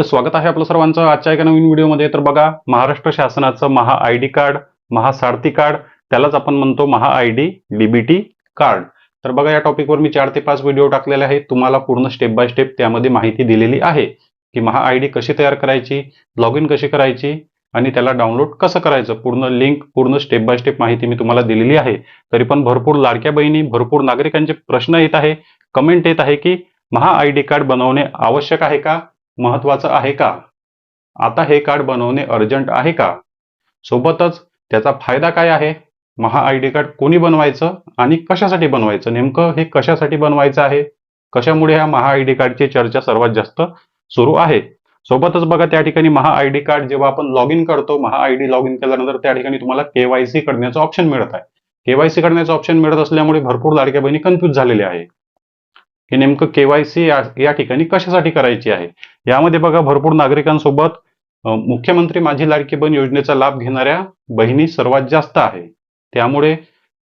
तर स्वागत आहे आपलं सर्वांचं आजच्या एका नवीन व्हिडिओमध्ये. तर बघा, महाराष्ट्र शासनाचं महा आयडी कार्ड, महासारथी कार्ड, त्यालाच आपण म्हणतो महा आयडी डीबीटी कार्ड. तर बघा, या टॉपिकवर मी 4 ते 5 व्हिडिओ टाकलेले आहेत. तुम्हाला पूर्ण स्टेप बाय स्टेप त्यामध्ये माहिती दिलेली आहे की महा आयडी कशी तयार करायची, लॉग इन कशी करायची आणि त्याला डाउनलोड कसं करायचं. पूर्ण लिंक, पूर्ण स्टेप बाय स्टेप माहिती मी तुम्हाला दिलेली आहे. तरी पण भरपूर लाडक्या बहिणी, भरपूर नागरिकांचे प्रश्न येत आहे, कमेंट येत आहे की महा आयडी कार्ड बनवणे आवश्यक आहे का, महत्वाचं आहे का, आता हे कार्ड बनवणे अर्जंट आहे का, सोबतच त्याचा फायदा काय आहे, महा आयडी कार्ड कोणी बनवायचं आणि कशासाठी बनवायचं, नेमकं हे कशासाठी बनवायचं आहे, कशामुळे ह्या महा आयडी कार्डची चर्चा सर्वात जास्त सुरू आहे. सोबतच बघा, त्या ठिकाणी महा आयडी कार्ड जेव्हा आपण लॉग इन करतो, महा आयडी लॉग इन केल्यानंतर त्या ठिकाणी तुम्हाला केवायसी करण्याचं ऑप्शन मिळत आहे. केवायसी करण्याचं ऑप्शन मिळत असल्यामुळे भरपूर लाडक्या बहिणी कन्फ्यूज झालेले आहे की नेमकं केवायसी या ठिकाणी कशासाठी करायची आहे. यामध्ये बघा, भरपूर नागरिकांसोबत मुख्यमंत्री माझी लाडकी बहीण योजनेचा लाभ घेणाऱ्या बहिणी सर्वात जास्त आहे. त्यामुळे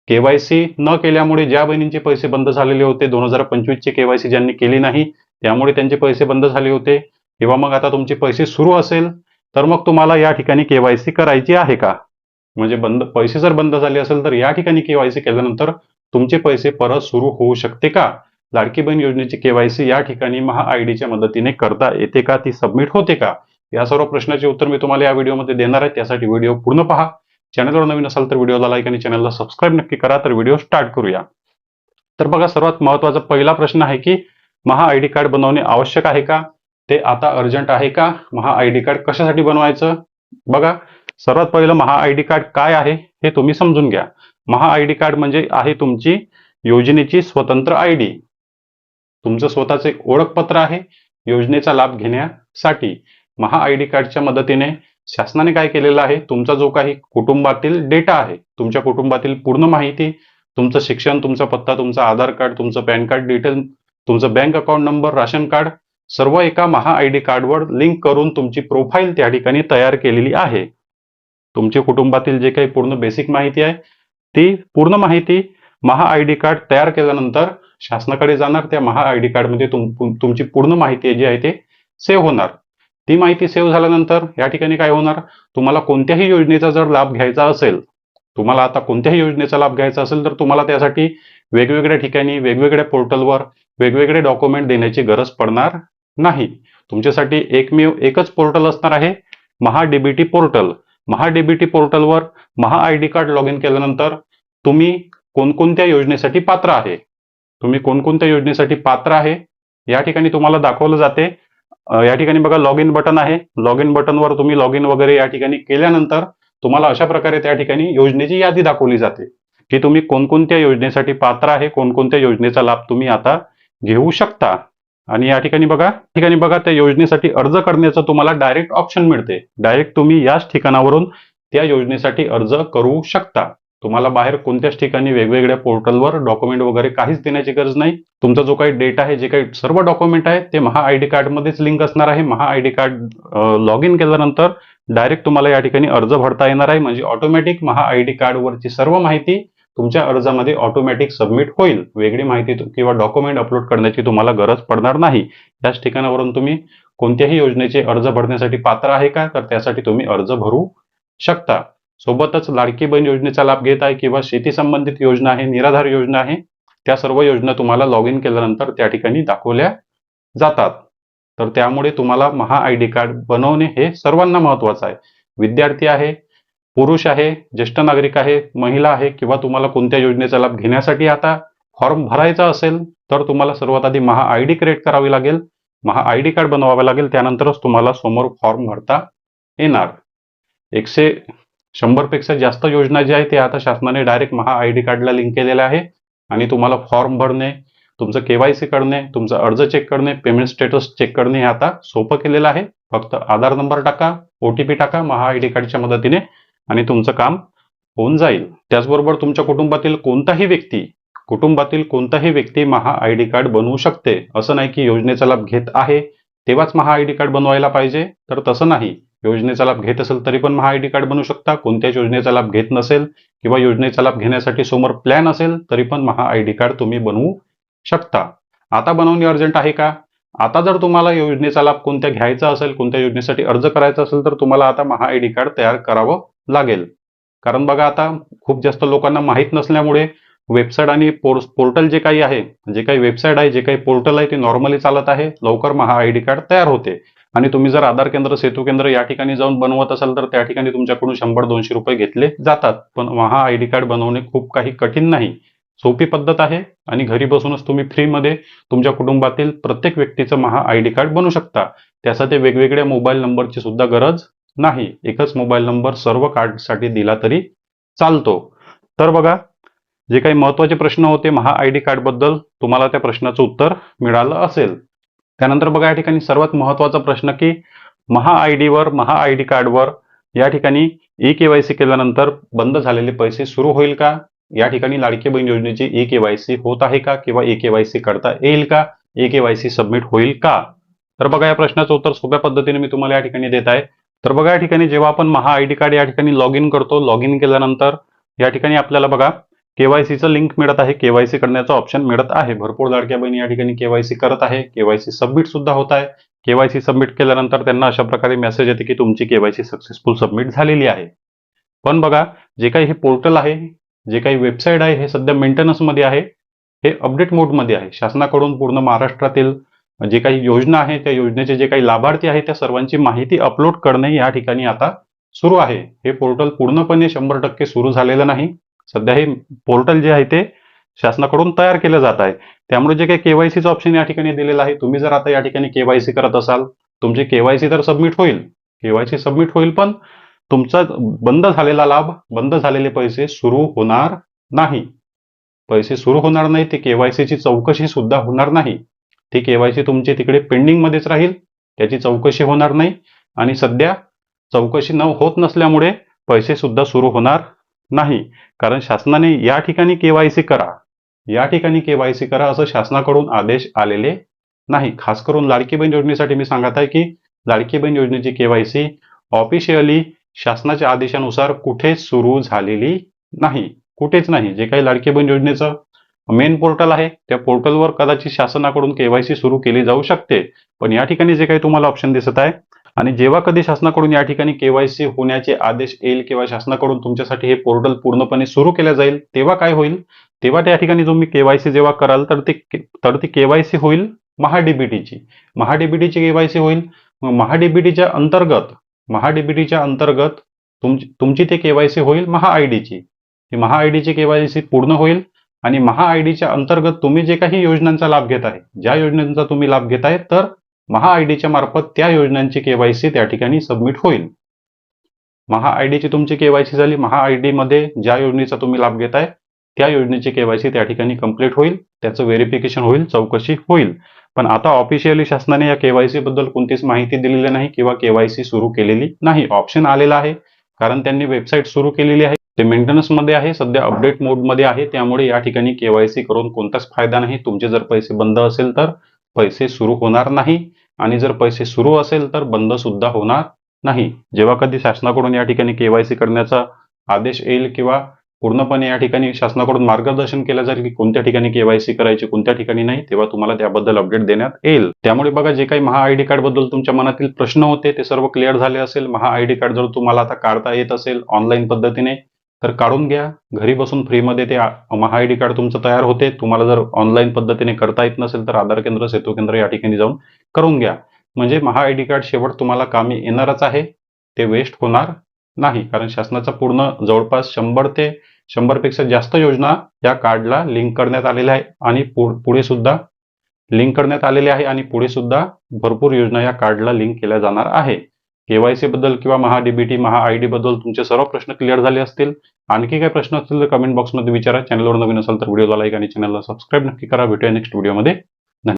केवायसी न केल्यामुळे ज्या बहिणींचे पैसे बंद झालेले होते, 2025 ची केवायसी ज्यांनी केली नाही त्यामुळे त्यांचे पैसे बंद झाले होते, किंवा मग आता तुमचे पैसे सुरू असेल तर मग तुम्हाला या ठिकाणी केवायसी करायची आहे का, म्हणजे पैसे जर बंद झाले असेल तर या ठिकाणी केवायसी केल्यानंतर तुमचे पैसे परत सुरू होऊ शकते का, लाडकी बहीण योजनेची केवायसी या ठिकाणी महा आयडीच्या मदतीने करता येते का, ती सबमिट होते का, या सर्व प्रश्नाचे उत्तर मी तुम्हाला या व्हिडिओमध्ये देणार आहे. त्यासाठी व्हिडिओ पूर्ण पहा. चॅनलवर नवीन असाल तर व्हिडिओला लाईक आणि चॅनलला सबस्क्राईब नक्की करा. तर व्हिडिओ स्टार्ट करूया. तर बघा, सर्वात महत्वाचा पहिला प्रश्न आहे की महा आयडी कार्ड बनवणे आवश्यक आहे का, ते आता अर्जंट आहे का, महा आयडी कार्ड कशासाठी बनवायचं. बघा, सर्वात पहिलं महा आयडी कार्ड काय आहे हे तुम्ही समजून घ्या. महा आयडी कार्ड म्हणजे आहे तुमची योजनेची स्वतंत्र आयडी, तुमचं स्वतःचे ओळखपत्र आहे योजनेचा लाभ घेण्यासाठी. महा आयडी कार्डच्या मदतीने शासनाने काय केलेलं आहे, तुमचा जो काही कुटुंबातील डेटा आहे, तुमच्या कुटुंबातील पूर्ण माहिती, तुमचं शिक्षण, तुमचा पत्ता, तुमचं आधार कार्ड, तुमचं पॅन कार्ड डिटेल, तुमचं bank account number, ration card, सर्व एका महा आयडी कार्डवर लिंक करून तुमची प्रोफाईल त्या ठिकाणी तयार केलेली आहे. तुमच्या कुटुंबातील जे काही पूर्ण बेसिक माहिती आहे ती पूर्ण माहिती महा आयडी कार्ड तयार केल्यानंतर शासनाकडे जाणार. त्या महा आयडी कार्डमध्ये तुमची पूर्ण माहिती जी आहे ते सेव्ह होणार. ती माहिती सेव्ह झाल्यानंतर या ठिकाणी काय होणार, तुम्हाला कोणत्याही योजनेचा जर लाभ घ्यायचा असेल, तुम्हाला आता कोणत्याही योजनेचा लाभ घ्यायचा असेल तर तुम्हाला त्यासाठी वेगवेगळ्या ठिकाणी, वेगवेगळ्या पोर्टलवर वेगवेगळे डॉक्युमेंट देण्याची गरज पडणार नाही. तुमच्यासाठी एकच पोर्टल असणार आहे, महा डीबीटी पोर्टल. महा डीबीटी पोर्टलवर महा आयडी कार्ड लॉग इन केल्यानंतर तुम्ही कोणकोणत्या योजनेसाठी पात्र आहे, तुम्ही कोणकोणत्या योजनेसाठी पात्र आहे या ठिकाणी तुम्हाला दाखवलं जाते. या ठिकाणी बघा, लॉग इन बटन आहे. लॉग इन बटनवर तुम्ही लॉग इन वगैरे या ठिकाणी केल्यानंतर तुम्हाला अशा प्रकारे त्या ठिकाणी योजनेची यादी दाखवली जाते की तुम्ही कोणकोणत्या योजनेसाठी पात्र आहे, कोणकोणत्या योजनेचा लाभ तुम्ही आता घेऊ शकता. आणि या ठिकाणी बघा, त्या योजनेसाठी अर्ज करण्याचं तुम्हाला डायरेक्ट ऑप्शन मिळते. डायरेक्ट तुम्ही याच ठिकाणावरून त्या योजनेसाठी अर्ज करू शकता. तुम्हाला बाहेर कोणत्याच ठिकाणी वेगवेगळ्या पोर्टलवर डॉक्युमेंट वगैरे काहीच देण्याची गरज नाही. तुमचा जो काही डेटा आहे, जे काही सर्व डॉक्युमेंट आहे ते महा आयडी कार्ड मध्येच लिंक असणार आहे. महा आयडी कार्ड लॉग इन केल्यानंतर डायरेक्ट तुम्हाला या ठिकाणी अर्ज भरता येणार आहे. म्हणजे ऑटोमॅटिक महा आयडी कार्ड वरची सर्व माहिती तुमच्या अर्जामध्ये ऑटोमॅटिक सबमिट होईल. वेगळी माहिती किंवा डॉक्युमेंट अपलोड करण्याची तुम्हाला गरज पडणार नाही. त्याच ठिकाणावरून तुम्ही कोणत्याही योजनेचे अर्ज भरण्यासाठी पात्र आहे का, तर त्यासाठी तुम्ही अर्ज भरू शकता. सोबतच लाडकी बहीण योजनेचा लाभ घेत आहे किंवा शेती संबंधित योजना आहे, निराधार योजना आहे, त्या सर्व योजना तुम्हाला लॉग इन केल्यानंतर त्या ठिकाणी दाखवल्या जातात. तर त्यामुळे तुम्हाला महा आयडी कार्ड बनवणे हे सर्वांना महत्वाचं आहे. विद्यार्थी आहे, पुरुष आहे, ज्येष्ठ नागरिक आहे, महिला आहे, किंवा तुम्हाला कोणत्या योजनेचा लाभ घेण्यासाठी आता फॉर्म भरायचा असेल तर तुम्हाला सर्वात आधी महा आयडी क्रिएट करावी लागेल, महा आयडी कार्ड बनवावे लागेल. त्यानंतरच तुम्हाला समोर फॉर्म भरता येणार. 100 पेक्षा जास्त योजना जी आहे ते आता शासनाने डायरेक्ट महा आयडी कार्डला लिंक केलेल्या आहे. आणि तुम्हाला फॉर्म भरणे, तुमचं केवायसी करणे, तुमचा अर्ज चेक करणे, पेमेंट स्टेटस चेक करणे हे आता सोपं केलेलं आहे. फक्त आधार नंबर टाका, ओटीपी टाका महा आयडी कार्डच्या मदतीने आणि तुमचं काम होऊन जाईल. त्याचबरोबर तुमच्या कुटुंबातील कोणताही व्यक्ती महा आयडी कार्ड बनवू शकते. असं नाही की योजनेचा लाभ घेत आहे तेव्हाच महा आयडी कार्ड बनवायला पाहिजे, तर तसं नाही. योजनेचा लाभ घेत असेल तरी पण महा आयडी कार्ड बनवू शकता. कोणत्याच योजनेचा लाभ घेत नसेल किंवा योजनेचा लाभ घेण्यासाठी समोर प्लॅन असेल तरी पण महा आयडी कार्ड तुम्ही बनवू शकता. आता बनवणे अर्जंट आहे का, आता जर तुम्हाला योजनेचा लाभ कोणत्या घ्यायचा असेल, कोणत्या योजनेसाठी अर्ज करायचा असेल, तर तुम्हाला आता महा आयडी कार्ड तयार करावं लागेल. कारण बघा आता खूप जास्त लोकांना माहीत नसल्यामुळे वेबसाईट आणि पोर्टल जे काही आहे, जे काही वेबसाईट आहे, जे काही पोर्टल आहे ते नॉर्मली चालत आहे. लवकर महा आयडी कार्ड तयार होते. आणि तुम्ही जर आधार केंद्र, सेतू केंद्र या ठिकाणी जाऊन बनवत असाल तर त्या ठिकाणी तुमच्याकडून 100-200 रुपये घेतले जातात. पण महा आयडी कार्ड बनवणे खूप काही कठीण नाही, सोपी पद्धत आहे आणि घरी बसूनच तुम्ही फ्रीमध्ये तुमच्या कुटुंबातील प्रत्येक व्यक्तीचं महा आयडी कार्ड बनवू शकता. त्यासाठी वेगवेगळ्या मोबाईल नंबरची सुद्धा गरज नाही. एकच मोबाईल नंबर सर्व कार्डसाठी दिला तरी चालतो. तर बघा, जे काही महत्त्वाचे प्रश्न होते महा आयडी कार्ड बद्दल, तुम्हाला त्या प्रश्नाचं उत्तर मिळालं असेल. त्यानंतर बघा या ठिकाणी सर्वात महत्त्वाचा प्रश्न की महा आयडी कार्डवर या ठिकाणी ई-केवायसी केल्यानंतर बंद झालेले पैसे सुरू होईल का? या ठिकाणी लाडकी बहीण योजनेची ई-केवायसी होत आहे का? किंवा ई-केवायसी करता येईल का? ई-केवायसी सबमिट होईल का? तर बघा या प्रश्नाचं उत्तर सोप्या पद्धतीने मी तुम्हाला या ठिकाणी देत आहे. तर बघा या ठिकाणी जेव्हा आपण महा आयडी कार्ड या ठिकाणी लॉग इन करतो, लॉग इन केल्यानंतर या ठिकाणी आपल्याला बघा केवायसीचं लिंक मिळत आहे, केवायसी करण्याचा ऑप्शन मिळत आहे. भरपूर लाडक्या बहिणी या ठिकाणी केवायसी करत आहे, केवायसी सबमिट सुद्धा होत आहे. केवायसी सबमिट केल्यानंतर त्यांना अशा प्रकारे मेसेज येते की तुमची केवायसी सक्सेसफुल सबमिट झालेली आहे. पण बघा, जे काही हे पोर्टल आहे, जे काही वेबसाईट आहे, हे सध्या मेंटेनन्स मध्ये आहे, हे अपडेट मोडमध्ये आहे. शासनाकडून पूर्ण महाराष्ट्रातील जे काही योजना आहे, त्या योजनेचे जे काही लाभार्थी आहे, त्या सर्वांची माहिती अपलोड करणे या ठिकाणी आता सुरू आहे. हे पोर्टल पूर्णपणे 100% सुरू झालेलं नाही. सध्या हे पोर्टल जे आहे ते शासनाकडून तयार केलं जात आहे. त्यामुळे जे काही केवायसीचं ऑप्शन या ठिकाणी दिलेलं आहे, तुम्ही जर आता या ठिकाणी केवायसी करत असाल, तुमची केवायसी तर सबमिट होईल, केवायसी सबमिट होईल, पण तुमचा बंद झालेला लाभ, बंद झालेले पैसे सुरू होणार नाही. पैसे सुरू होणार नाही, ते केवायसीची चौकशी सुद्धा होणार नाही. ती केवायसी तुमची तिकडे पेंडिंग मध्येच राहील, त्याची चौकशी होणार नाही आणि सध्या चौकशी होत नसल्यामुळे पैसे सुद्धा सुरू होणार नाही. कारण शासनाने या ठिकाणी केवायसी करा, या ठिकाणी केवायसी करा असं शासनाकडून आदेश आलेले नाही. खास करून लाडकी बहीण योजनेसाठी मी सांगत आहे की लाडकी बहीण योजनेची केवायसी ऑफिशियली शासनाच्या आदेशानुसार कुठेच सुरू झालेली नाही, कुठेच नाही. जे काही लाडकी बहीण योजनेचं मेन पोर्टल आहे, त्या पोर्टलवर कदाचित शासनाकडून केवायसी सुरू केली जाऊ शकते. पण या ठिकाणी जे काही तुम्हाला ऑप्शन दिसत आहे, आणि जेव्हा कधी शासनाकडून या ठिकाणी केवायसी होण्याचे आदेश येईल किंवा शासनाकडून तुमच्यासाठी हे पोर्टल पूर्णपणे सुरू केले जाईल, तेव्हा काय होईल, तेव्हा त्या ठिकाणी तुम्ही केवायसी जेव्हा कराल तर ती केवायसी होईल महाडीबीटीची. महाडीबीटीची केवायसी होईल. महाडीबीटीच्या अंतर्गत तुमची ते केवायसी होईल महाआयडीची. ती महाआयडीची केवायसी पूर्ण होईल आणि महाआयडीच्या अंतर्गत तुम्ही जे काही योजनांचा लाभ घेत आहे, ज्या योजनांचा तुम्ही लाभ घेत आहे, तर महाआयडीच्या मार्फत त्या योजनांची केवायसी त्या ठिकाणी सबमिट होईल. महाआयडीची तुमची केवायसी झाली, महाआयडी मध्ये ज्या योजनेचा तुम्ही लाभ घेताय त्या योजनेची केवायसी त्या ठिकाणी कंप्लीट होईल, त्याचं व्हेरिफिकेशन होईल, चौकशी होईल. पण आता ऑफिशियली शासनाने या केवायसी बद्दल कोणतीच माहिती दिलेली नाही किंवा केवायसी सुरू केलेली नाही. ऑप्शन आलेला आहे कारण त्यांनी वेबसाईट सुरू केलेली आहे, ते मेंटेनन्स मध्ये आहे, सध्या अपडेट मोड मध्ये आहे. त्यामुळे या ठिकाणी केवायसी करून कोणताच फायदा नाही. तुमचे जर पैसे बंद असेल तर पैसे सुरू होणार नाही आणि जर पैसे सुरू असेल तर बंद सुद्धा होणार नाही. जेव्हा कधी शासनाकडून या ठिकाणी केवायसी करण्याचा आदेश येईल किंवा पूर्णपणे या ठिकाणी शासनाकडून मार्गदर्शन केलं जाईल की कोणत्या ठिकाणी केवायसी करायची, कोणत्या ठिकाणी नाही, तेव्हा तुम्हाला त्याबद्दल अपडेट देण्यात येईल. त्यामुळे बघा, जे काही महा आयडी कार्ड बद्दल तुमच्या मनातील प्रश्न होते ते सर्व क्लिअर झाले असेल. महा आयडी कार्ड जर तुम्हाला आता काढता येत असेल ऑनलाईन पद्धतीने तर काढून घ्या. घरी बसून फ्रीमध्ये ते महा आयडी कार्ड तुमचं तयार होते. तुम्हाला जर ऑनलाईन पद्धतीने करता येत नसेल तर आधार केंद्र, सेतू केंद्र या ठिकाणी जाऊन करून घ्या. म्हणजे महा आयडी कार्ड शेवट तुम्हाला कामी येणारच आहे, ते वेस्ट होणार नाही. कारण शासनाचा पूर्ण जवळपास 100 ते 100 पेक्षा जास्त योजना या कार्डला लिंक करण्यात आलेल्या आहे आणि पुढे सुद्धा लिंक करण्यात आलेले आहे आणि पुढे सुद्धा भरपूर योजना या कार्डला लिंक केल्या जाणार आहे. केवायसी बद्दल किंवा महाडीबीटी, महाआयडी बद्दल तुमचे सर्व प्रश्न क्लिअर झाले असतील. आणखी काही प्रश्न असतील तर कमेंट बॉक्समध्ये विचारा. चॅनलवर नवीन असाल तर व्हिडिओला लाईक आणि चॅनलला सबस्क्राईब नक्की करा. भेटूया नेक्स्ट व्हिडिओमध्ये.